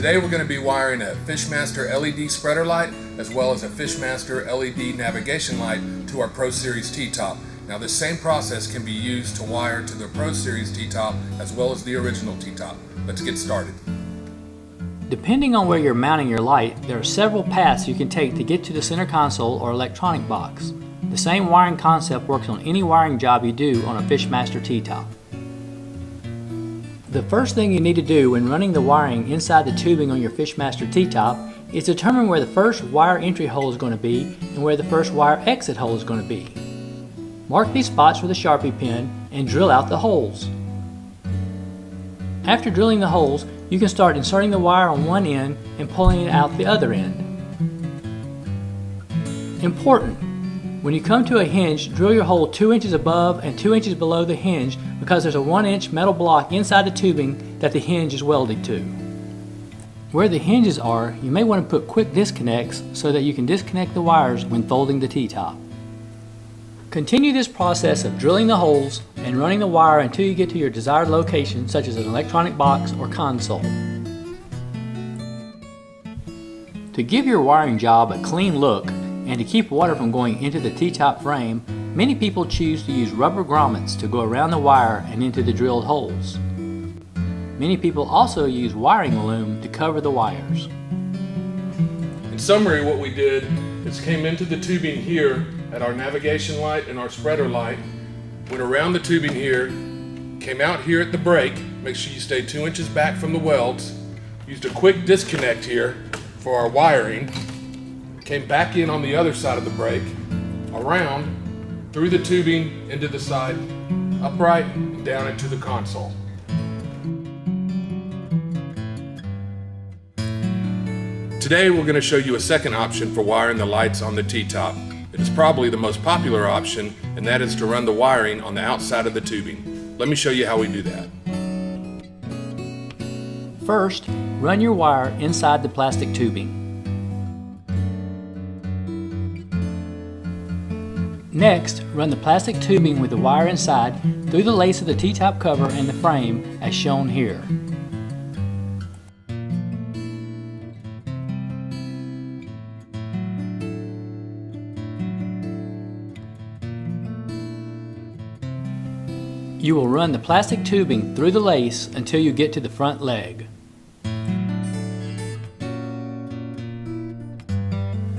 Today we're going to be wiring a Fishmaster LED spreader light as well as a Fishmaster LED navigation light to our Pro Series T-Top. Now this same process can be used to wire to the Pro Series T-Top as well as the original T-Top. Let's get started. Depending on where you're mounting your light, there are several paths you can take to get to the center console or electronic box. The same wiring concept works on any wiring job you do on a Fishmaster T-Top. The first thing you need to do when running the wiring inside the tubing on your Fishmaster T-Top is determine where the first wire entry hole is going to be and where the first wire exit hole is going to be. Mark these spots with a Sharpie pen and drill out the holes. After drilling the holes, you can start inserting the wire on one end and pulling it out the other end. Important: when you come to a hinge, drill your hole 2 inches above and 2 inches below the hinge because there's a 1-inch metal block inside the tubing that the hinge is welded to. Where the hinges are, you may want to put quick disconnects so that you can disconnect the wires when folding the T-top. Continue this process of drilling the holes and running the wire until you get to your desired location, such as an electronic box or console. To give your wiring job a clean look and to keep water from going into the T-top frame, many people choose to use rubber grommets to go around the wire and into the drilled holes. Many people also use wiring loom to cover the wires. In summary, what we did is came into the tubing here at our navigation light and our spreader light, went around the tubing here, came out here at the break, make sure you stay 2 inches back from the welds, used a quick disconnect here for our wiring, came back in on the other side of the break, around, through the tubing, into the side, upright, and down into the console. Today we're going to show you a second option for wiring the lights on the T-Top. It is probably the most popular option, and that is to run the wiring on the outside of the tubing. Let me show you how we do that. First, run your wire inside the plastic tubing. Next, run the plastic tubing with the wire inside through the lace of the T-top cover and the frame as shown here. You will run the plastic tubing through the lace until you get to the front leg.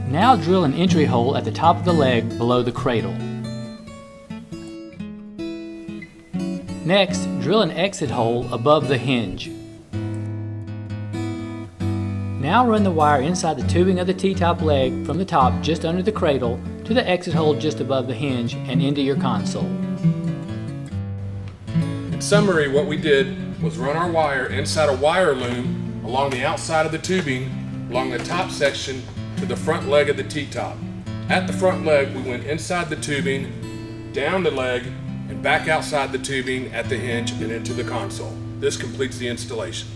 Now drill an entry hole at the top of the leg below the cradle. Next, drill an exit hole above the hinge. Now run the wire inside the tubing of the T-top leg from the top just under the cradle to the exit hole just above the hinge and into your console. In summary, what we did was run our wire inside a wire loom along the outside of the tubing, along the top section to the front leg of the T-top. At the front leg, we went inside the tubing, down the leg, and back outside the tubing at the hinge and into the console. This completes the installation.